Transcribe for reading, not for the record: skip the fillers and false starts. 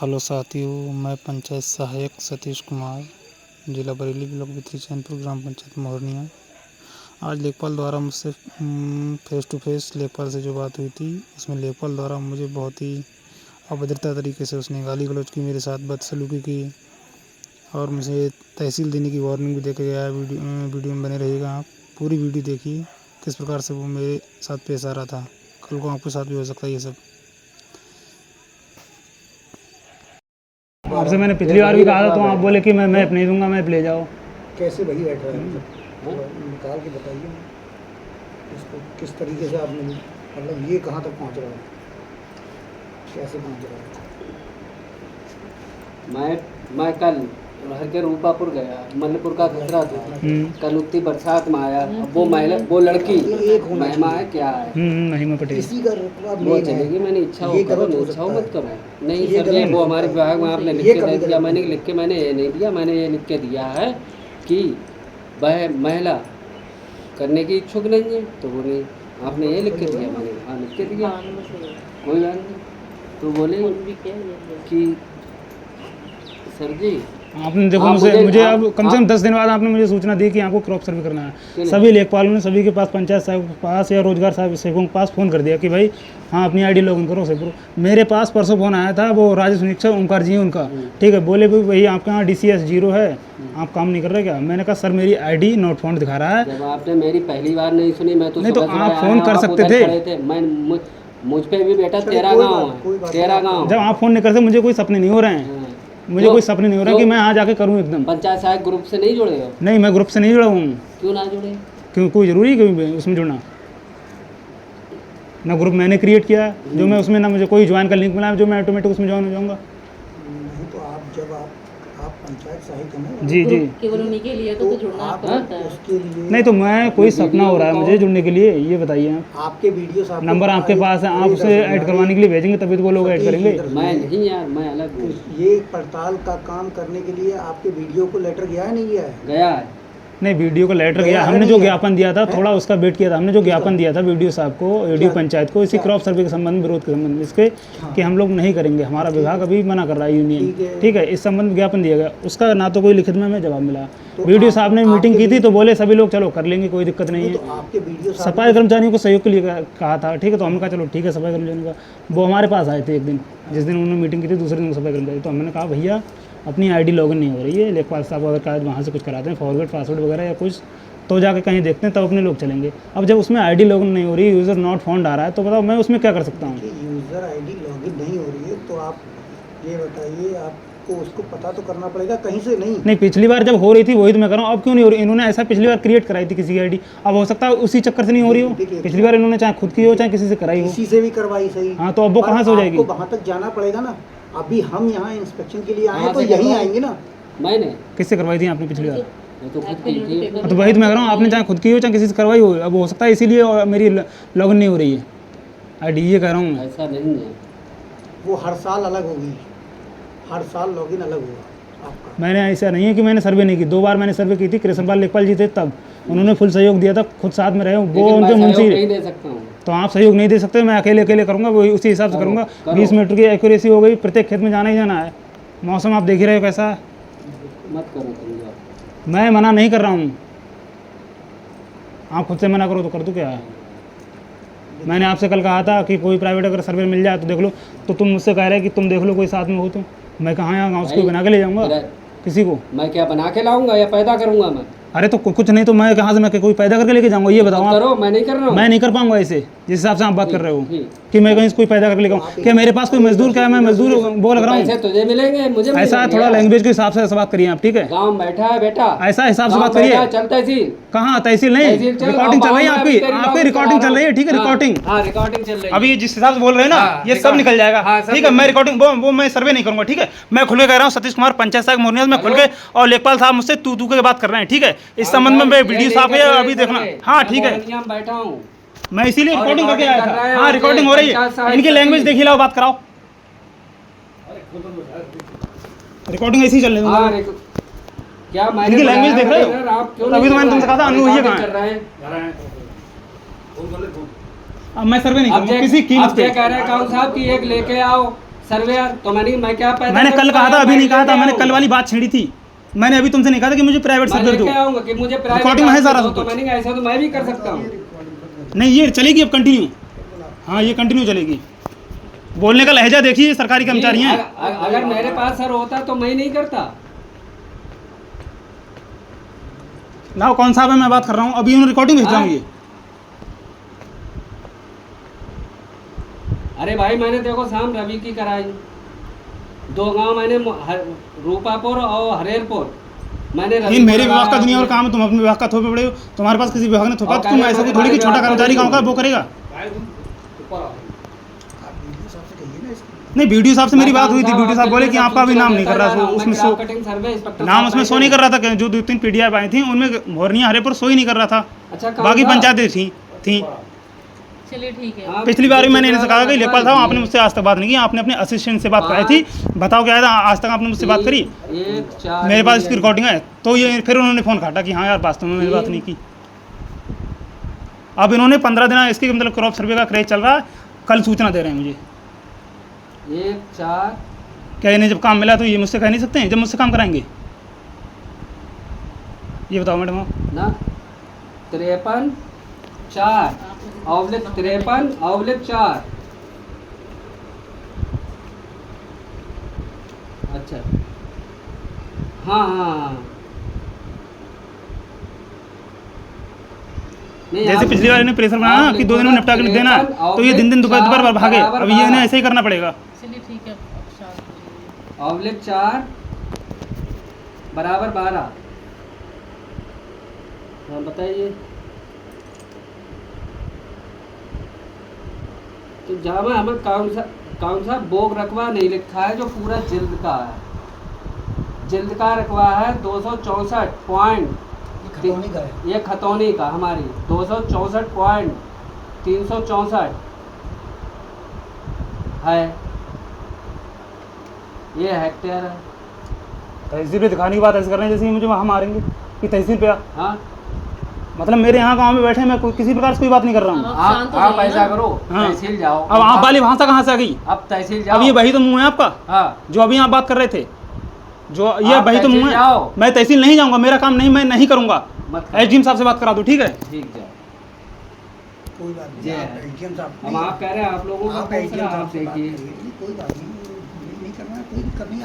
Hello साथियों, मैं पंचायत सहायक सतीश कुमार, जिला बरेली, ब्लॉक भित्री चैनपुर, ग्राम पंचायत मोहरनिया। आज लेखपाल द्वारा मुझसे फेस टू फेस लेखपाल से जो बात हुई थी, उसमें लेखपाल द्वारा मुझे बहुत ही अभद्रता तरीके से उसने गाली गलौज की, मेरे साथ बदसलूकी की और मुझे तहसील देने की वार्निंग भी देके गया है। वीडियो में बने रहिएगा, आप पूरी वीडियो देखिए किस प्रकार से वो मेरे साथ पेश आ रहा था। कल को आपके साथ भी हो सकता है ये सब। आपसे मैंने पिछली बार भी कहा था, तो आप बोले कि मैं मैप नहीं दूंगा, मैप ले जाओ। कैसे वही बैठ रहा है, वो निकाल के बताइए इसको किस तरीके से आपने, मतलब ये कहाँ तक पहुँच रहा है, कैसे पहुँच रहा है। मैं कल हर के रूपापुर गया, मल्लपुर का खतरा था। कल उतनी बरसात में आया, वो महिला, वो लड़की महिमा है क्या है, महिमा पटेल, इसी का रुतबा वो चलेगी। मैंने इच्छा हो करो, नहीं इच्छा हो मत करो। नहीं सर जी, वो हमारे विभाग में आपने लिख के दे दिया, मैंने लिख के, मैंने ये नहीं दिया, मैंने ये लिख के दिया है कि वह महिला करने की इच्छुक नहीं है, तो वो नहीं, आपने ये लिख के दिया, मैंने हाँ लिख के दिया, कोई बात नहीं। तो बोले कि सर जी आपने देखो मुझे अब कम से कम 10 दिन बाद आपने मुझे सूचना दी कि आपको क्रॉप सर्वे करना है। सभी लेखपालों ने सभी के पास, पंचायत साहब के पास या रोजगार साहब सेवकों के पास फ़ोन कर दिया कि भाई हाँ अपनी आईडी लॉगिन करो, सेव करो। मेरे पास परसों फ़ोन आया था, वो राजस्व निरीक्षक ओमकार जी हैं उनका, ठीक है। बोले भाई आपके यहाँ DCS 0 है, आप काम नहीं कर रहे क्या? मैंने कहा सर मेरी आईडी नॉट फाउंड दिखा रहा है। जब आपने मेरी पहली बार नहीं सुनी, मैं तो नहीं तो आप फ़ोन कर सकते थे। मैं मुझ पे भी बेटा तेरा गाँव। जब आप फ़ोन नहीं करते, मुझे कोई सपने नहीं हो रहे हैं, मुझे कोई सपने नहीं हो रहा कि मैं यहाँ जाके करूँ एकदम। पंचायत सहायक ग्रुप से नहीं जुड़े हो? नहीं, मैं ग्रुप से नहीं जुड़ा हूँ। क्यों ना जुड़े? क्यों, कोई ज़रूरी है क्यों उसमें जुड़ना? ना ग्रुप मैंने क्रिएट किया जो मैं उसमें, ना मुझे कोई ज्वाइन का लिंक मिला जो मैं ऑटोमेटिक उसमें ज्वाइन हो जाऊँगा। नहीं तो आप जब आप पंचायत सहायक हैं ना, जी जी, केवल उन्हीं के लिए तो जुड़ना आपको होता है। उसके लिए नहीं तो मैं कोई सपना हो रहा है मुझे जुड़ने के लिए, ये बताइए आप। आपके वीडियो नंबर आपके पास है, आप उसे ऐड करवाने के लिए भेजेंगे तभी तो वो लोग ऐड करेंगे। मैं नहीं यार, मैं अलग हूँ। ये पड़ताल का काम करने के लिए आपके वीडियो को लेटर गया है, नहीं गया है? गया है। नहीं, वीडियो को लेटर गया, हमने जो ज्ञापन दिया था थोड़ा उसका वेट किया था। हमने जो ज्ञापन दिया था वीडियो साहब को, वीडियो पंचायत को, इसी क्रॉप सर्वे के संबंध में, विरोध के संबंध में, इसके कि हम लोग नहीं करेंगे, हमारा विभाग अभी मना कर रहा है, यूनियन, ठीक है। इस संबंध में ज्ञापन दिया गया, उसका ना तो कोई लिखित में हमें जवाब मिला। वीडियो साहब ने मीटिंग की थी तो बोले सभी लोग चलो कर लेंगे, कोई दिक्कत नहीं है। सफाई कर्मचारियों को सहयोग के लिए कहा था, ठीक है। तो हमने कहा चलो ठीक है, सफाई कर्मचारियों का वो हमारे पास आए थे एक दिन, जिस दिन उन्होंने मीटिंग की थी, दूसरे दिन सफाई कर्मचारी। तो हमने कहा भैया अपनी आईडी लॉगिन नहीं हो रही है, लेखपाल साहब अगर कागज वहाँ से कुछ कराते हैं, फॉरवर्ड पासवर्ड वगैरह या कुछ, तो जाके कहीं देखते हैं, तब अपने लोग चलेंगे। अब जब उसमें आईडी लॉगिन नहीं हो रही, यूज़र नॉट फाउंड आ रहा है, तो बताओ मैं उसमें क्या कर सकता हूँ? यूज़र आईडी लॉगिन नहीं हो रही है तो आप ये बताइए, आपको उसको पता तो करना पड़ेगा कहीं से। नहीं, पिछली बार जब हो रही थी वही तो मैं कर रहा हूँ, अब क्यों नहीं हो रही? इन्होंने ऐसा पिछली बार क्रिएट कराई थी किसी की आईडी, अब हो सकता है उसी चक्कर से नहीं हो रही हो। पिछली बार इन्होंने चाहे खुद की हो चाहे किसी से कराई हो, किसी से भी करवाई, सही। हाँ, तो अब वो कहाँ से हो जाएगी? वहाँ तक जाना पड़ेगा ना। अभी हम यहाँ इंस्पेक्शन के लिए आए तो यहीं आएंगे ना। मैंने किससे करवाई थी आपने पिछली बार? तो खुद की थी। तो वही तो मैं कह रहा हूँ, आपने चाहे खुद की हो चाहे किसी से करवाई हो, अब हो सकता है इसीलिए मेरी लॉगिन नहीं हो रही है आईडी, ये कह रहा हूँ मैं। ऐसा नहीं है, वो हर साल अलग होगी, हर साल लॉगिन अलग होगा आपका। मैंने ऐसा नहीं है कि मैंने सर्वे नहीं की, 2 बार मैंने सर्वे की थी। कृष्णपाल लेखपाल जी थे तब, उन्होंने फुल सहयोग दिया था, खुद साथ में रहे, वो उनके मुंशी। नहीं दे सकता हूँ तो आप सहयोग नहीं दे सकते, मैं अकेले करूँगा, वही उसी हिसाब से करूँगा। 20 मीटर की एक्यूरेसी हो गई, प्रत्येक खेत में जाना ही जाना है। मौसम आप देख ही रहे हो कैसा है। मत करो, मैं मना नहीं कर रहा हूँ, आप खुद से मना करो तो कर दो क्या है। मैंने आपसे कल कहा था कि कोई प्राइवेट अगर सर्वे मिल जाए तो देख लो, तो तुम मुझसे कह रहे कि तुम देख लो कोई साथ में हो तो। मैं कहाँ यहाँ गाँव से बना के ले जाऊँगा किसी को? मैं क्या बना के लाऊंगा या पैदा करूँगा मैं? अरे तो कुछ नहीं तो मैं कहाँ से, मैं कोई पैदा करके लेके जाऊँगा? ये बताओ आप। करो, मैं नहीं कर रहा हूँ। मैं नहीं कर पाऊंगा ऐसे, जिस हिसाब से आप बात कर रहे हो कि मैं कहीं से कोई पैदा करके लेके आऊँ। क्या मेरे पास कोई मजदूर, क्या मैं मजदूर वो लग रहा हूँ? तुझे मिलेंगे, मुझे ऐसा थोड़ा लैंग्वेज के हिसाब से बात करिए आप, ठीक है। गाँव बैठा है बेटा, ऐसा हिसाब से बात करिए। चलता है कहाँ तहसील नहीं, रिकॉर्डिंग चल रही है आपकी रिकॉर्डिंग चल रही है, ठीक है। रिकॉर्डिंग चल रही है। अभी जिस हिसाब से बोल रहे हैं ना, ये सब निकल जाएगा, ठीक है। मैं रिकॉर्डिंग वो मैं सर्वे नहीं करूंगा, ठीक है। मैं खुल के कह रहा हूँ, सतीश कुमार पंचायत सहायक मोहरनिया में खुल के, और लेखपाल साहब मुझसे तू के बात कर रहे हैं, ठीक है। इस संबंध में वीडियो साहब के अभी देखना, हाँ ठीक है। बैठा हूँ मैं इसीलिए रिकॉर्डिंग करके आया था। हाँ, रिकॉर्डिंग हो रही है, इनकी लैंग्वेज देखिए, लाओ बात कराओ। रिकॉर्डिंग ऐसी चल रही है, क्या इनकी लैंग्वेज देख रहे हो? अभी तो मैंने तुमसे कहा था अनु भैया कहाँ है। अब मैं सर्वे नहीं करूँगा किसी कीमत पे। कह रहे हैं काऊ साहब की एक लेके आओ, सर्वेयर तो मैं क्या पैदा मैंने कल करूंगा कहा था, या अभी नहीं मैं कहा था, लेके मैंने कल आऊंगा? वाली बात छेड़ी थी। मैंने अभी तुमसे नहीं कहा था कि मुझे प्राइवेट मैं सर्वर दो। लेके आऊंगा कि मुझे प्राइवेट रिकॉर्डिंग में है सारा दो, सब तो कुछ। मैंने कहा ऐसा तो मैं भी कर सकता हूँ। नहीं ये चलेगी अब कंटिन्यू। हाँ ये कंटिन्यू चलेगी। बोलने का लहजा देखिए, सरकारी कर्मचारी हैं। अगर मेरे पास सर होता तो मैं नहीं करता। लाओ कौन साहब है, मैं बात कर रहा हूँ अभी, उन्होंने रिकॉर्डिंग भेज रहा हूँ ये। अरे भाई मैंने देखो शाम रवि की कराई, 2 गांव मैंने रूपापुर और हरेरपुर मैंने ये मेरे विभाग का दुनिया और काम है, तुम अपने विभाग का थोपे पड़े हो। तुम्हारे पास किसी विभाग ने थोपा तो तुम ऐसा थोड़ी कि छोटा कर्मचारी गाँव का वो करेगा। नहीं वीडियो साहब से मेरी बात हुई थी, वीडियो साहब बोले कि आपका भी नाम नहीं कर रहा, उसमें शो नाम उसमें शो नहीं कर रहा था। जो 2-3 पीडीएफ आई थी उनमें मोरनिया हरेपुर शो ही नहीं कर रहा था। अच्छा बाकी पंचायतें थी। चलिए ठीक है। पिछली बार भी मैंने इनसे कहा कि लेखपाल साहब आपने मुझसे आज तक बात नहीं की, आपने अपने असिस्टेंट से बात कराई थी, बताओ क्या है आज तक आपने मुझसे बात करी? मेरे पास इसकी रिकॉर्डिंग है। तो ये फिर उन्होंने फ़ोन काटा कि हाँ यार वास्तव में मेरी बात नहीं की। अब इन्होंने 15 दिन इसकी मतलब क्रॉप सर्वे का क्रेज चल रहा है, कल सूचना दे रहे हैं मुझे। 1 4 क्या इन्हें जब काम मिला तो ये मुझसे कह नहीं सकते हैं जब मुझसे काम कराएंगे? ये बताओ मैडम आप। ना 53 4 / 53 / 4। अच्छा हाँ नहीं, जैसे आप- पिछली बार इन्हें प्रेशर बनाया ना कि 2 दिन में निपटा के देना है, तो ये दिन दोपहर भागे। अब ये इन्हें ऐसे ही करना पड़ेगा। चलिए ठीक है, अब शांत हो जाइए। / 4 = 12। हाँ बताइए। तो जहाँ में हमें कौन सा बोग रकबा नहीं लिखा है, जो पूरा जिल्द का है। जिल्द का रकबा है 264 पॉइंट, खतौनी का है। ये खतौनी का हमारी 264.364 है। ये हेक्टेयर है। तहसील पे दिखाने की बात ऐसे कर रहे हैं जैसे कि मुझे वहाँ मारेंगे कि तहसील पे हाँ मतलब मेरे यहाँ गांव में बैठे, मैं किसी प्रकार से कोई बात नहीं कर रहा हूँ। आप शांत हो आप जाइए ऐसा ना। करो, हाँ। तहसील जाओ। अब आप वाली भाषा कहाँ से आ गई? अब तहसील जाओ। अब ये वही तो मुँह है आपका, हाँ जो अभी आप बात कर रहे थे, जो ये आप वही तो तहसील मुँह है। जाओ। मैं तहसील नहीं जाऊँगा, मेरा काम नहीं, मैं नहीं करूँगा। मत करो। एसडीएम साहब से बात करा दो, ठीक है? ठीक जाओ। कोई बात जी नहीं, है। आप एसडीएम साहब अब आप कह रहे हैं आप लोगों का आप कौन सा एसडीएम आप साहब से बात देखिए। करिए, कोई बात नहीं, नहीं करना है, कोई दिक्कत नहीं।